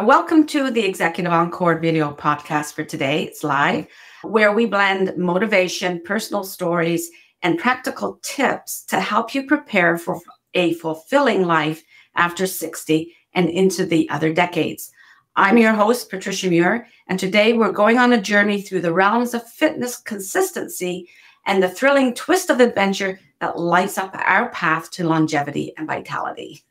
Welcome to the Executive Encore video podcast for today. It's live, where we blend motivation, personal stories, and practical tips to help you prepare for a fulfilling life after 60 and into the other decades. I'm your host, Patricia Muir, and today we're going on a journey through the realms of fitness consistency and the thrilling twist of adventure that lights up our path to longevity and vitality.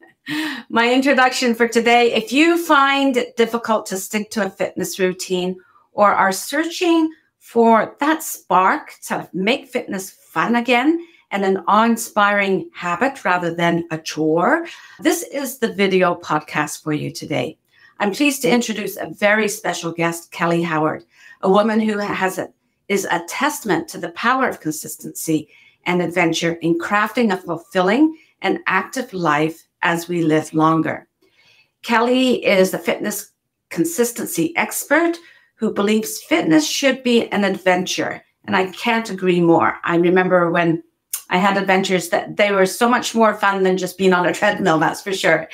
My introduction for today: if you find it difficult to stick to a fitness routine or are searching for that spark to make fitness fun again and an awe-inspiring habit rather than a chore, this is the video podcast for you today. I'm pleased to introduce a very special guest, Kelly Howard, a woman who is a testament to the power of consistency and adventure in crafting a fulfilling and active life as we live longer. Kelly is a fitness consistency expert who believes fitness should be an adventure, and I can't agree more. I remember when I had adventures that they were so much more fun than just being on a treadmill, that's for sure.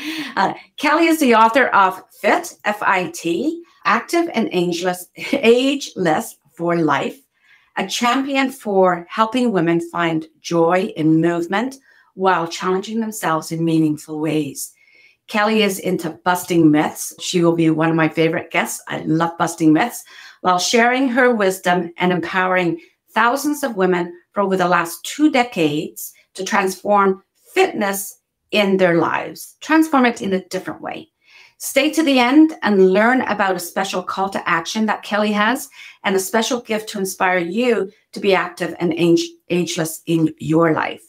Kelly is the author of Fit, F-I-T, Active and Ageless for Life, a champion for helping women find joy in movement while challenging themselves in meaningful ways. Kelly is into busting myths. She will be one of my favorite guests. I love busting myths, while sharing her wisdom and empowering thousands of women for over the last 2 decades to transform fitness in their lives, transform it in a different way. Stay to the end and learn about a special call to action that Kelly has and a special gift to inspire you to be active and ageless in your life.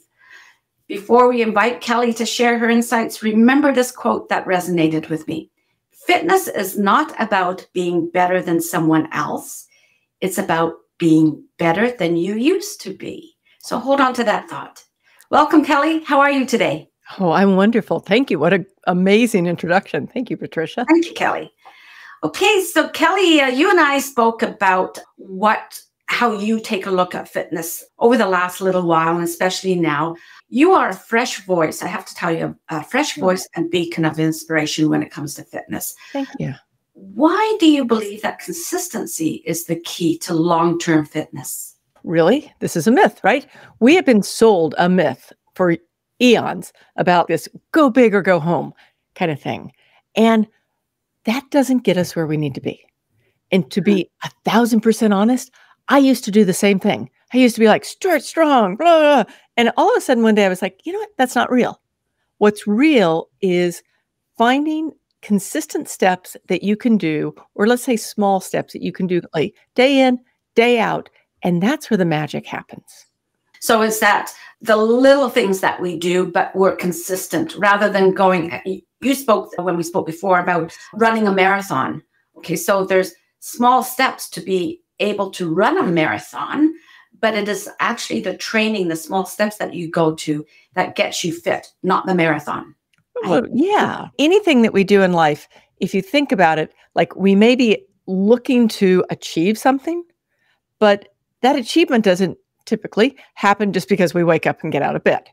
Before we invite Kelly to share her insights, remember this quote that resonated with me. Fitness is not about being better than someone else. It's about being better than you used to be. So hold on to that thought. Welcome, Kelly. How are you today? Oh, I'm wonderful. Thank you. What an amazing introduction. Thank you, Patricia. Thank you, Kelly. Okay, so Kelly, you and I spoke about how you take a look at fitness over the last little while, and especially now. You are a fresh voice. I have to tell you, a fresh voice and beacon of inspiration when it comes to fitness. Thank you. Why do you believe that consistency is the key to long-term fitness? Really? This is a myth, right? We have been sold a myth for eons about this go big or go home kind of thing. And that doesn't get us where we need to be. And to be 1,000% honest, I used to do the same thing. I used to be like, start strong, blah, blah, blah. And all of a sudden one day I was like, you know what? That's not real. What's real is finding consistent steps that you can do, or let's say small steps that you can do like day in, day out. And that's where the magic happens. So is that the little things that we do, but we're consistent rather than going, you spoke when we spoke before about running a marathon. Okay, so there's small steps to be able to run a marathon, but it is actually the training, the small steps that you go to that gets you fit, not the marathon. Well, yeah. Anything that we do in life, if you think about it, like we may be looking to achieve something, but that achievement doesn't typically happen just because we wake up and get out of bed.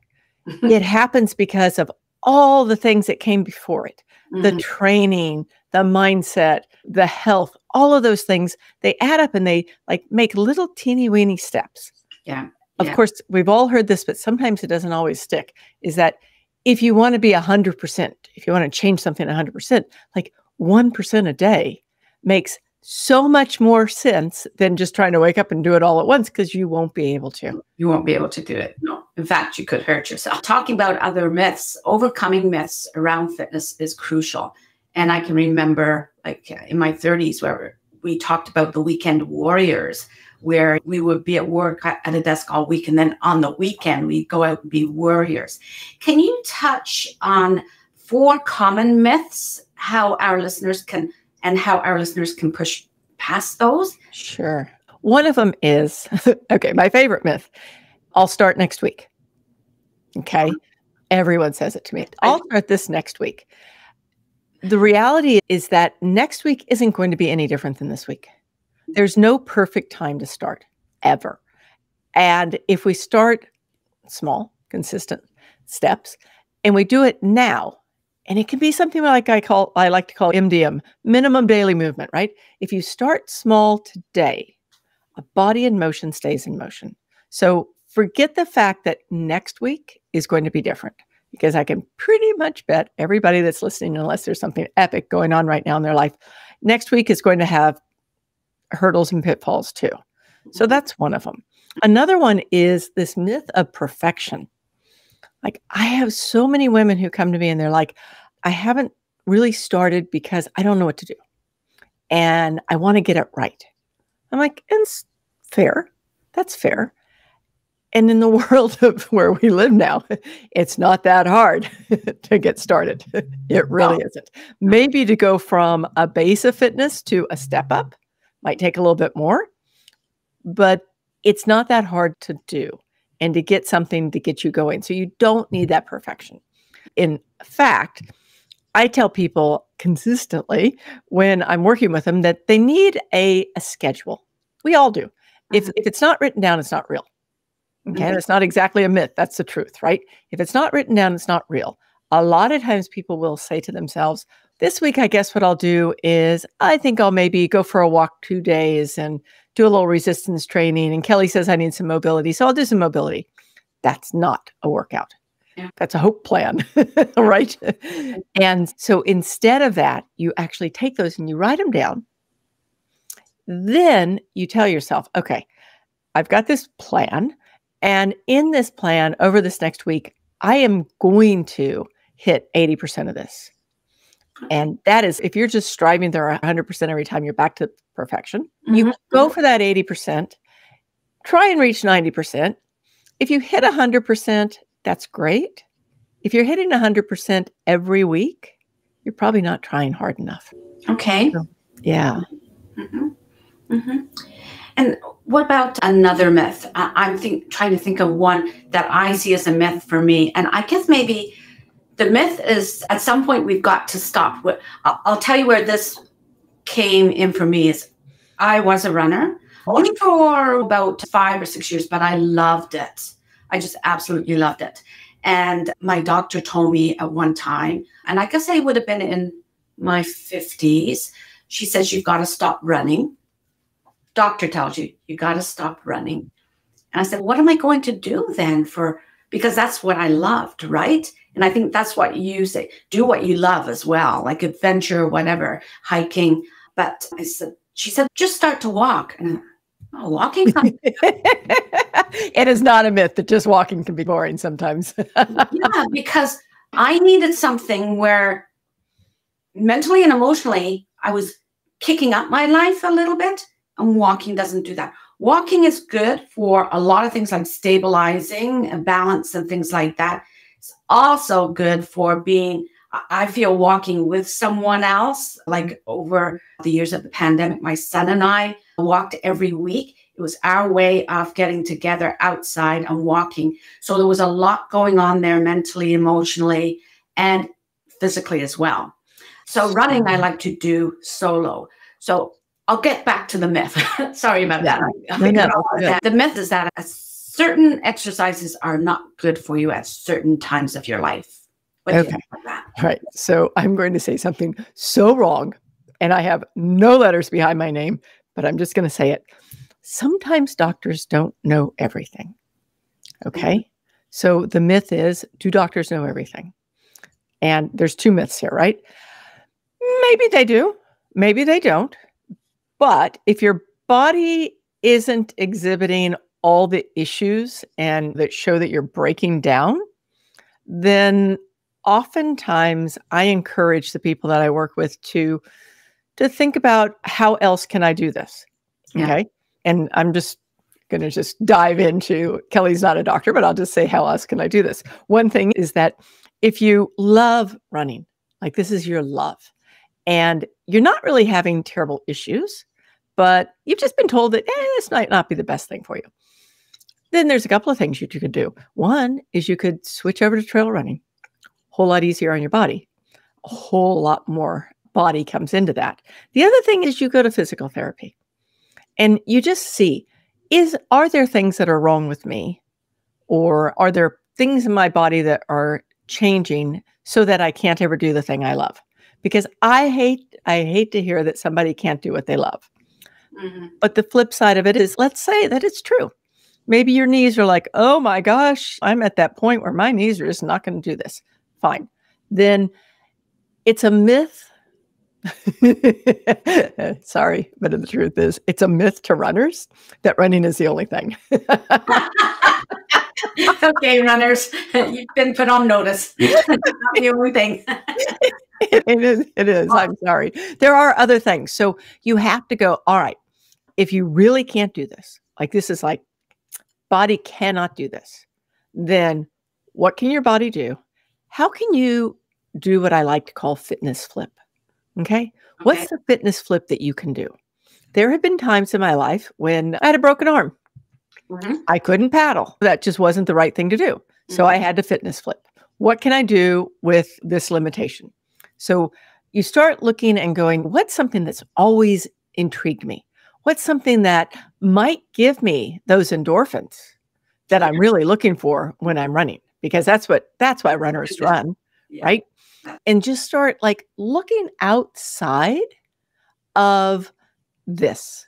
It happens because of all the things that came before it, the training, the mindset, the health, all of those things, they add up and they like make little teeny weeny steps. Yeah. Of course, we've all heard this, but sometimes it doesn't always stick, is that if you want to be 100%, if you want to change something 100%, like 1% a day makes so much more sense than just trying to wake up and do it all at once, because you won't be able to. You won't be able to do it. No. In fact, you could hurt yourself. Talking about other myths, overcoming myths around fitness is crucial. And I can remember like in my 30s where we talked about the weekend warriors, where we would be at work at a desk all week, and then on the weekend we'd go out and be warriors. Can you touch on 4 common myths, how our listeners can push past those? Sure. One of them is, okay, my favorite myth, I'll start next week. Okay. Everyone says it to me. I'll start this next week. The reality is that next week isn't going to be any different than this week. There's no perfect time to start, ever. And if we start small, consistent steps, and we do it now, And it can be something like I like to call MDM, minimum daily movement, right? If you start small today, a body in motion stays in motion. So forget the fact that next week is going to be different, because I can pretty much bet everybody that's listening, unless there's something epic going on right now in their life, next week is going to have hurdles and pitfalls too. So that's one of them. Another one is this myth of perfection. Like, I have so many women who come to me and they're like, I haven't really started because I don't know what to do. And I want to get it right. I'm like, it's fair. That's fair. And in the world of where we live now, it's not that hard to get started. It really isn't. Maybe to go from a base of fitness to a step up might take a little bit more, but it's not that hard to do and to get something to get you going. So you don't need that perfection. In fact, I tell people consistently when I'm working with them that they need a schedule. We all do. If it's not written down, it's not real. Okay, that's not exactly a myth. That's the truth, right? If it's not written down, it's not real. A lot of times people will say to themselves, this week, I guess what I'll do is I think I'll maybe go for a walk 2 days and do a little resistance training. And Kelly says I need some mobility, so I'll do some mobility. That's not a workout. Yeah. That's a hope plan, right? And so instead of that, you actually take those and you write them down. Then you tell yourself, okay, I've got this plan. And in this plan, over this next week, I am going to hit 80% of this. And that is, if you're just striving there 100% every time, you're back to perfection. You go for that 80%, try and reach 90%. If you hit 100%, that's great. If you're hitting 100% every week, you're probably not trying hard enough. Okay. So, yeah. And what about another myth? I'm trying to think of one that I see as a myth for me. And I guess maybe the myth is at some point we've got to stop. I'll tell you where this came in for me is I was a runner only for about 5 or 6 years, but I loved it. I just absolutely loved it. And my doctor told me at one time, and I guess I would have been in my 50s, she says, you've got to stop running. Doctor tells you, you got to stop running. And I said, what am I going to do then because that's what I loved, right? And I think that's what you say, do what you love as well, like adventure, whatever, hiking. But she said, just start to walk. And walking. It is not a myth that just walking can be boring sometimes. Yeah, because I needed something where mentally and emotionally, I was kicking up my life a little bit. And walking doesn't do that. Walking is good for a lot of things like stabilizing and balance and things like that. It's also good for I feel walking with someone else. Like over the years of the pandemic, my son and I walked every week. It was our way of getting together outside and walking. So there was a lot going on there mentally, emotionally, and physically as well. So running, I like to do solo. So I'll get back to the myth. Sorry about that. The myth is that certain exercises are not good for you at certain times of your life. Okay. Right. So I'm going to say something so wrong, and I have no letters behind my name, but I'm just going to say it. Sometimes doctors don't know everything. Okay. So the myth is, do doctors know everything? And there's 2 myths here, right? Maybe they do. Maybe they don't. But if your body isn't exhibiting all the issues and that show that you're breaking down, then oftentimes I encourage the people that I work with to think about, how else can I do this? Okay. And I'm just going to dive into, Kelly's not a doctor, but I'll just say, how else can I do this? One thing is that if you love running, like this is your love, and you're not really having terrible issues, but you've just been told that this might not be the best thing for you, then there's a couple of things you could do. One is you could switch over to trail running. A whole lot easier on your body. A whole lot more body comes into that. The other thing is you go to physical therapy and you just see, are there things that are wrong with me? Or are there things in my body that are changing so that I can't ever do the thing I love? Because I hate to hear that somebody can't do what they love. Mm-hmm. But the flip side of it is, let's say that it's true. Maybe your knees are like, oh my gosh, I'm at that point where my knees are just not going to do this. Fine. Then it's a myth. Sorry, but the truth is, it's a myth to runners that running is the only thing. Okay, runners, you've been put on notice. Not the only thing. It is. It is. I'm sorry. There are other things. So you have to go, all right, if you really can't do this, like this is like body cannot do this, then what can your body do? How can you do what I like to call fitness flip? Okay. What's the fitness flip that you can do? There have been times in my life when I had a broken arm. Mm-hmm. I couldn't paddle. That just wasn't the right thing to do. So I had to fitness flip. What can I do with this limitation? So you start looking and going, what's something that's always intrigued me? What's something that might give me those endorphins that I'm really looking for when I'm running? Because that's why runners run, right? And just start like looking outside of this.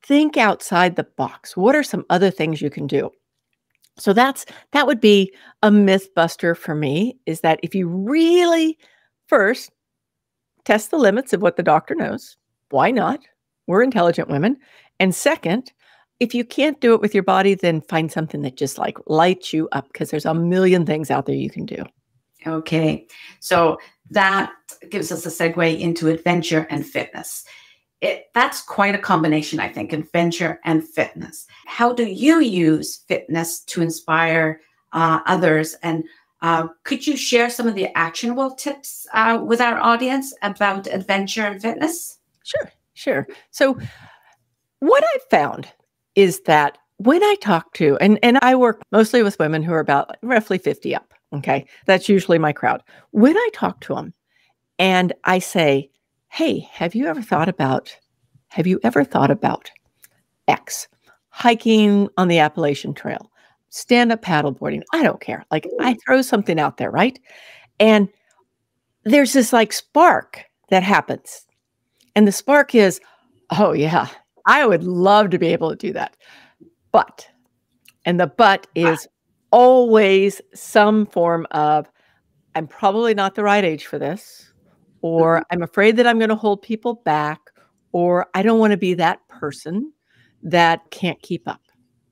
Think outside the box. What are some other things you can do? So that would be a myth buster for me, is that if you really first test the limits of what the doctor knows, why not? We're intelligent women. And second, if you can't do it with your body, then find something that just like lights you up, because there's a million things out there you can do. Okay. So that gives us a segue into adventure and fitness. That's quite a combination, I think, adventure and fitness. How do you use fitness to inspire others? And could you share some of the actionable tips with our audience about adventure and fitness? Sure. So what I've found is that when I talk to, and I work mostly with women who are about roughly 50 up, okay? That's usually my crowd. When I talk to them and I say, hey, have you ever thought about X? Hiking on the Appalachian Trail, stand-up paddleboarding, I don't care. Like I throw something out there, right? And there's this like spark that happens. And the spark is, oh yeah, I would love to be able to do that. But is always some form of, I'm probably not the right age for this, or I'm afraid that I'm going to hold people back, or I don't want to be that person that can't keep up.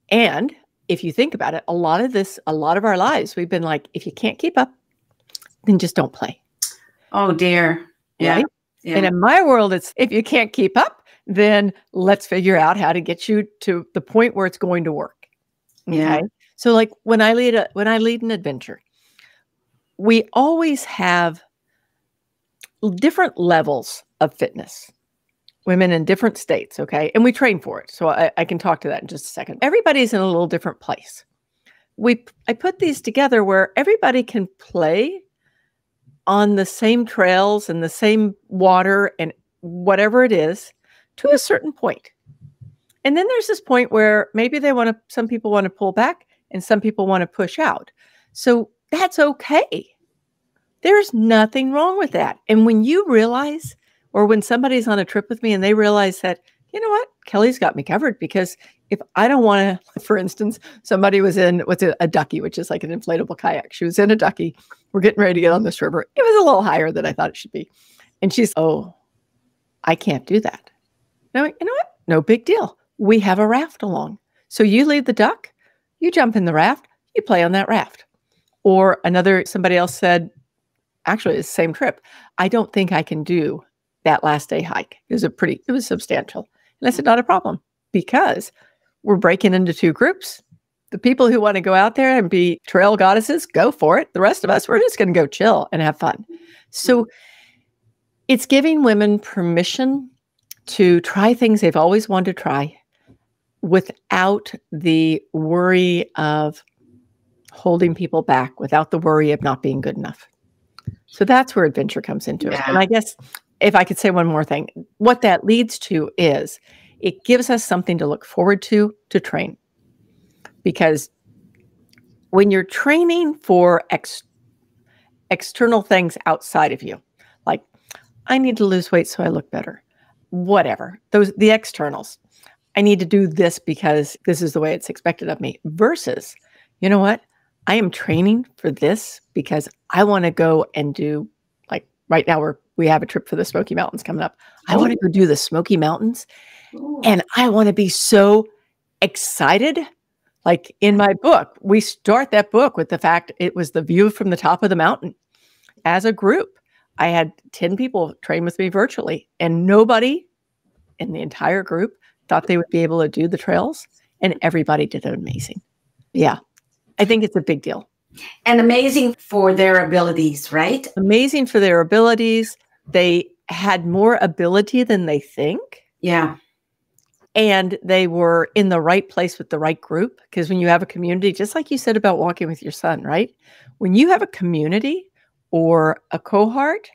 And if you think about it, a lot of our lives, we've been like, if you can't keep up, then just don't play. Oh dear. Yeah. Right? Yeah. And in my world, it's if you can't keep up, then let's figure out how to get you to the point where it's going to work. Okay. Yeah. So like when I lead an adventure, we always have different levels of fitness, women in different states. Okay. And we train for it. So I can talk to that in just a second. Everybody's in a little different place. I put these together where everybody can play on the same trails and the same water and whatever it is to a certain point. And then there's this point where maybe some people want to pull back and some people want to push out. So that's okay. There's nothing wrong with that. And when you realize, or when somebody's on a trip with me and they realize that, you know what, Kelly's got me covered, because if I don't want to, for instance, somebody was in a ducky, which is like an inflatable kayak. She was in a ducky. We're getting ready to get on this river. It was a little higher than I thought it should be. And she's, oh, I can't do that. No, you know what? No big deal. We have a raft along. So you lead the duck, you jump in the raft, you play on that raft. Or somebody else said, actually, it's the same trip, I don't think I can do that last day hike. It was substantial. And I said, not a problem, because we're breaking into two groups. The people who want to go out there and be trail goddesses, go for it. The rest of us, we're just going to go chill and have fun. So it's giving women permission to try things they've always wanted to try without the worry of holding people back, without the worry of not being good enough. So that's where adventure comes into it. And I guess if I could say one more thing, what that leads to is it gives us something to look forward to train. Because when you're training for external things outside of you. Like, I need to lose weight so I look better. Whatever. The externals. I need to do this because this is the way it's expected of me. Versus, you know what? I am training for this because I want to go and do, like right now we have a trip for the Smoky Mountains coming up. I want to go do the Smoky Mountains. Ooh. And I want to be so excited. Like in my book, we start that book with the fact it was the view from the top of the mountain. As a group, I had 10 people train with me virtually, and nobody in the entire group thought they would be able to do the trails, and everybody did it amazing. Yeah, I think it's a big deal. And amazing for their abilities, right? Amazing for their abilities. They had more ability than they think. Yeah. And they were in the right place with the right group. Because when you have a community, just like you said about walking with your son, right? When you have a community or a cohort,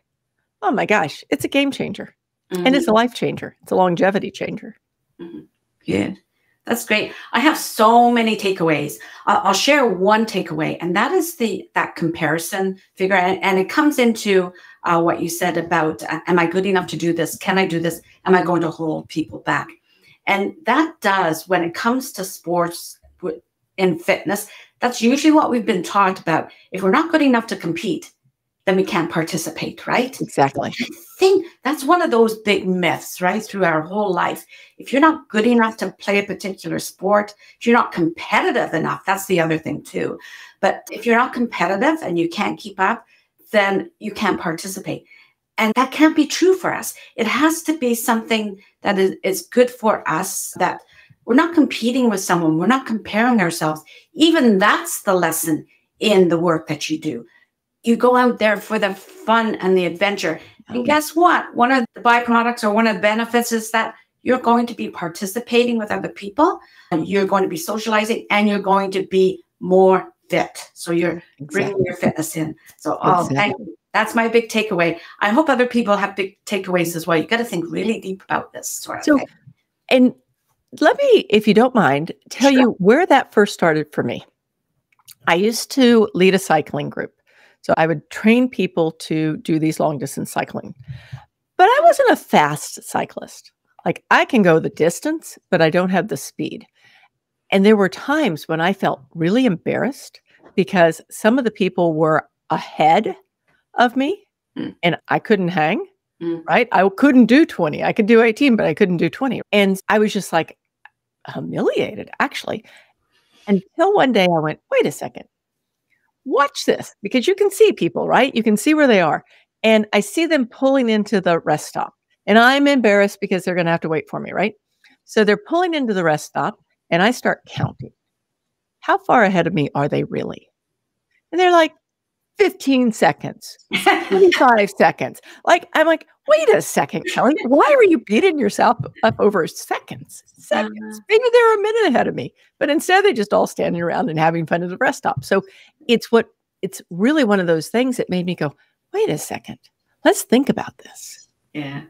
oh my gosh, it's a game changer. Mm-hmm. And it's a life changer. It's a longevity changer. Mm-hmm. Good. That's great. I have so many takeaways. I'll share one takeaway, and that is that comparison figure. And it comes into what you said about, am I good enough to do this? Can I do this? Am I going to hold people back? And that does, when it comes to sports in fitness, that's usually what we've been taught about. If we're not good enough to compete, then we can't participate, right? Exactly. I think that's one of those big myths, right? Through our whole life. If you're not good enough to play a particular sport, if you're not competitive enough, that's the other thing too. But if you're not competitive and you can't keep up, then you can't participate. And that can't be true for us. It has to be something that is good for us, that we're not competing with someone. We're not comparing ourselves. Even that's the lesson in the work that you do. You go out there for the fun and the adventure. And guess what? One of the byproducts or one of the benefits is that you're going to be participating with other people, and you're going to be socializing, and you're going to be more fit. So you're bringing your fitness in. So thank you. That's my big takeaway. I hope other people have big takeaways as well. You got to think really deep about this sort of thing. And let me, if you don't mind, tell you where that first started for me. I used to lead a cycling group. So I would train people to do these long distance cycling. But I wasn't a fast cyclist. Like, I can go the distance, but I don't have the speed. And there were times when I felt really embarrassed because some of the people were ahead of me and I couldn't hang, right? I couldn't do 20. I could do 18, but I couldn't do 20. And I was just like humiliated, actually. Until one day I went, wait a second, watch this, because you can see people, right? You can see where they are. And I see them pulling into the rest stop. And I'm embarrassed because they're going to have to wait for me, right? So they're pulling into the rest stop and I start counting. How far ahead of me are they really? And they're like, 15 seconds, 25 seconds. Like, I'm like, wait a second, Kelly, why were you beating yourself up over seconds? Maybe they're a minute ahead of me, but instead they're just all standing around and having fun at the rest stop. So it's really one of those things that made me go, wait a second, let's think about this. Yeah.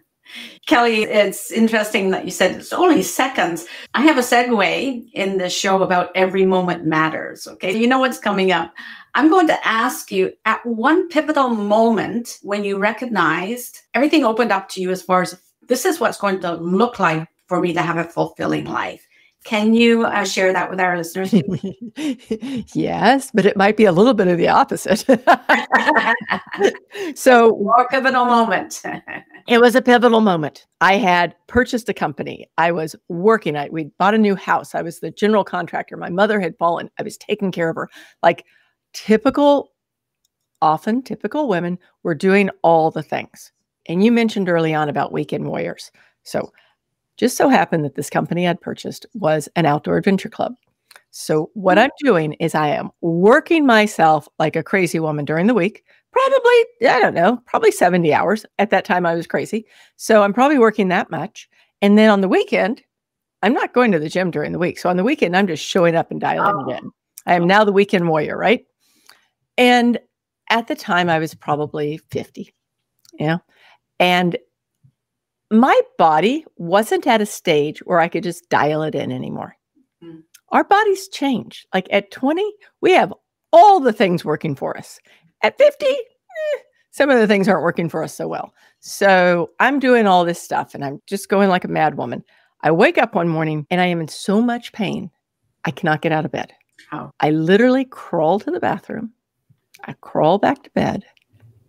Kelly, it's interesting that you said it's only seconds. I have a segue in the show about every moment matters. Okay. You know what's coming up. I'm going to ask you, at one pivotal moment when you recognized everything opened up to you as far as this is what's going to look like for me to have a fulfilling life. Can you share that with our listeners? Yes, but it might be a little bit of the opposite. So, more pivotal moment. It was a pivotal moment. I had purchased a company. I was working. We bought a new house. I was the general contractor. My mother had fallen. I was taking care of her. Like often typical women were doing all the things. And you mentioned early on about weekend warriors. So just so happened that this company I'd purchased was an outdoor adventure club. So what I'm doing is I am working myself like a crazy woman during the week, probably 70 hours. At that time, I was crazy. So I'm probably working that much. And then on the weekend, I'm not going to the gym during the week. So on the weekend, I'm just showing up and dialing it in. I am now the weekend warrior, right? And at the time, I was probably 50, and my body wasn't at a stage where I could just dial it in anymore. Our bodies change. Like at 20, we have all the things working for us. At 50, some of the things aren't working for us so well. So I'm doing all this stuff and I'm just going like a mad woman. I wake up one morning and I am in so much pain, I cannot get out of bed. Oh. I literally crawl to the bathroom. I crawl back to bed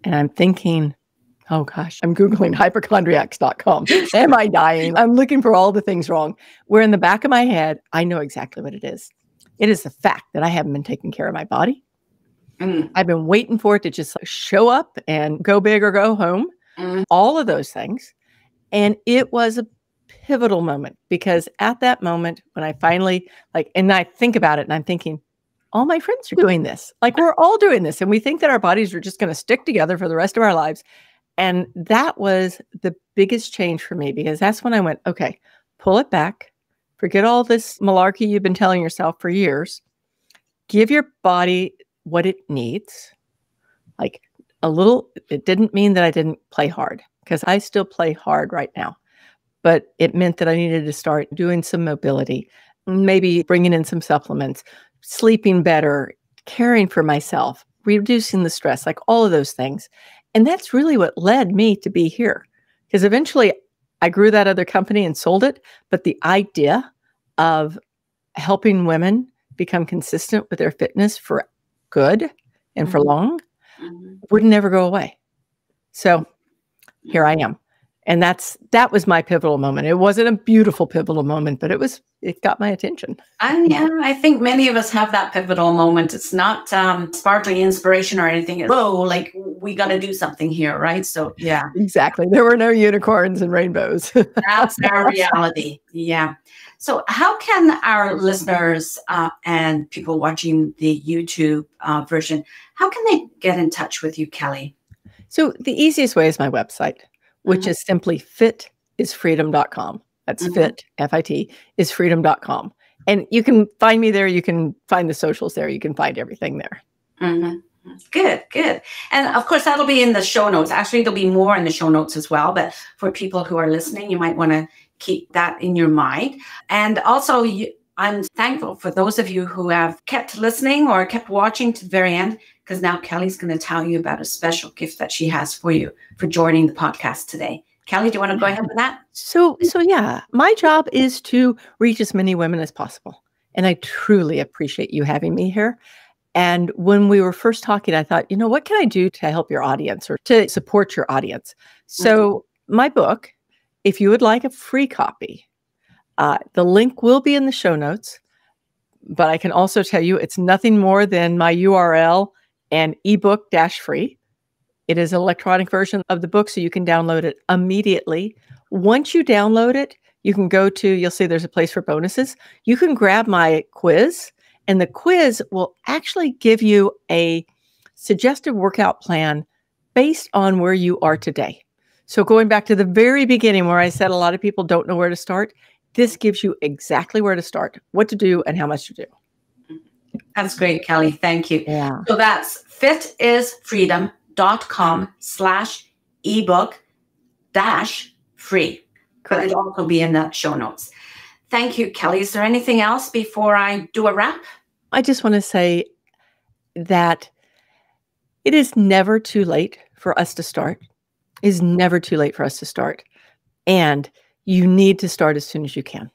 and I'm thinking, oh gosh, I'm Googling hypochondriacs.com. Am I dying? I'm looking for all the things wrong. Where in the back of my head, I know exactly what it is. It is the fact that I haven't been taking care of my body. I've been waiting for it to just show up and go big or go home, all of those things. And it was a pivotal moment because at that moment when I finally and I think about it and I'm thinking, all my friends are doing this. We're all doing this. And we think that our bodies are just going to stick together for the rest of our lives. And that was the biggest change for me because that's when I went, okay, pull it back. Forget all this malarkey you've been telling yourself for years. Give your body what it needs. It didn't mean that I didn't play hard because I still play hard right now. But it meant that I needed to start doing some mobility, maybe bringing in some supplements, sleeping better, caring for myself, reducing the stress, all of those things. And that's really what led me to be here. Because eventually I grew that other company and sold it. But the idea of helping women become consistent with their fitness for good and for long would never go away. So here I am. And that was my pivotal moment. It wasn't a beautiful pivotal moment, but it got my attention. And yeah, I think many of us have that pivotal moment. It's not sparkling inspiration or anything. Whoa, we got to do something here, right? So yeah. Exactly. There were no unicorns and rainbows. That's our reality. Yeah. So how can our listeners and people watching the YouTube version, how can they get in touch with you, Kelly? So the easiest way is my website, which is simply fitisfreedom.com. That's fit, F-I-T, is freedom.com. And you can find me there. You can find the socials there. You can find everything there. Good, good. And of course, that'll be in the show notes. Actually, there'll be more in the show notes as well. But for people who are listening, you might want to keep that in your mind. And also, I'm thankful for those of you who have kept listening or kept watching to the very end, because now Kelly's going to tell you about a special gift that she has for you for joining the podcast today. Kelly, do you want to go ahead with that? So yeah, my job is to reach as many women as possible. And I truly appreciate you having me here. And when we were first talking, I thought, what can I do to help your audience or to support your audience? So my book, if you would like a free copy, the link will be in the show notes. But I can also tell you it's nothing more than my URL and ebook-free. It is an electronic version of the book, so you can download it immediately. Once you download it, you can you'll see there's a place for bonuses. You can grab my quiz, and the quiz will actually give you a suggested workout plan based on where you are today. So going back to the very beginning where I said a lot of people don't know where to start, this gives you exactly where to start, what to do, and how much to do. That's great, Kelly. Thank you. Yeah. So that's fitisfreedom.com/ebook-free. Could it also be in the show notes? Thank you, Kelly. Is there anything else before I do a wrap? I just want to say that it is never too late for us to start. It is never too late for us to start. And you need to start as soon as you can.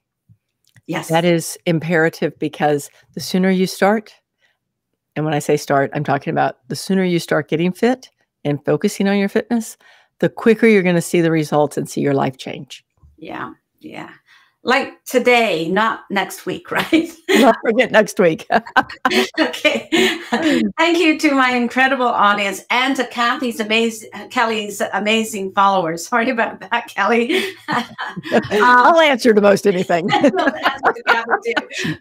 Yes. That is imperative because the sooner you start, and when I say start, I'm talking about the sooner you start getting fit and focusing on your fitness, the quicker you're going to see the results and see your life change. Yeah. Yeah. Like today, not next week, right? Don't forget next week. Okay. Thank you to my incredible audience and to Kelly's amazing followers. Sorry about that, Kelly. I'll answer to most anything.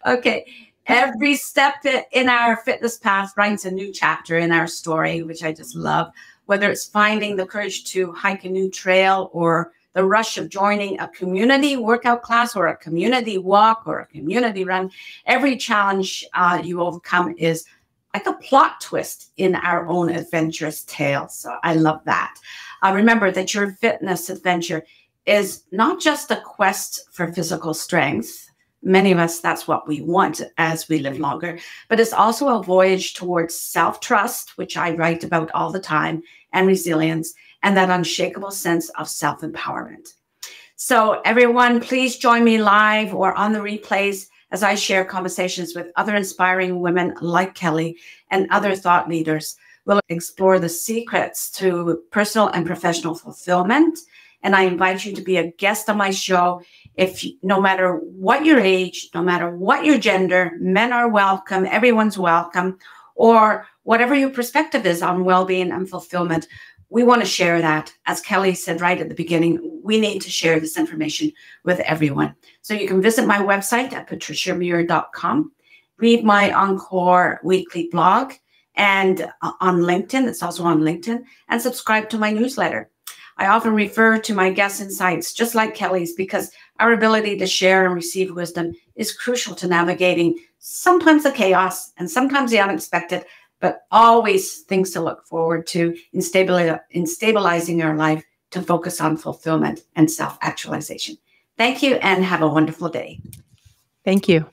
Okay. Every step in our fitness path writes a new chapter in our story, which I just love. Whether it's finding the courage to hike a new trail or the rush of joining a community workout class or a community walk or a community run, every challenge you overcome is like a plot twist in our own adventurous tale. So I love that. Remember that your fitness adventure is not just a quest for physical strength. Many of us, that's what we want as we live longer, but it's also a voyage towards self-trust, which I write about all the time, and resilience, and that unshakable sense of self-empowerment. So everyone, please join me live or on the replays as I share conversations with other inspiring women like Kelly and other thought leaders. We'll explore the secrets to personal and professional fulfillment. And I invite you to be a guest on my show. No matter what your age, no matter what your gender, men are welcome, everyone's welcome, or whatever your perspective is on well-being and fulfillment. We want to share that. As Kelly said right at the beginning, we need to share this information with everyone. So you can visit my website at patriciamuir.com, read my Encore weekly blog, and on LinkedIn, it's also on LinkedIn, and subscribe to my newsletter. I often refer to my guest insights, just like Kelly's, because our ability to share and receive wisdom is crucial to navigating sometimes the chaos and sometimes the unexpected, but always things to look forward to in stabilizing our life to focus on fulfillment and self-actualization. Thank you and have a wonderful day. Thank you.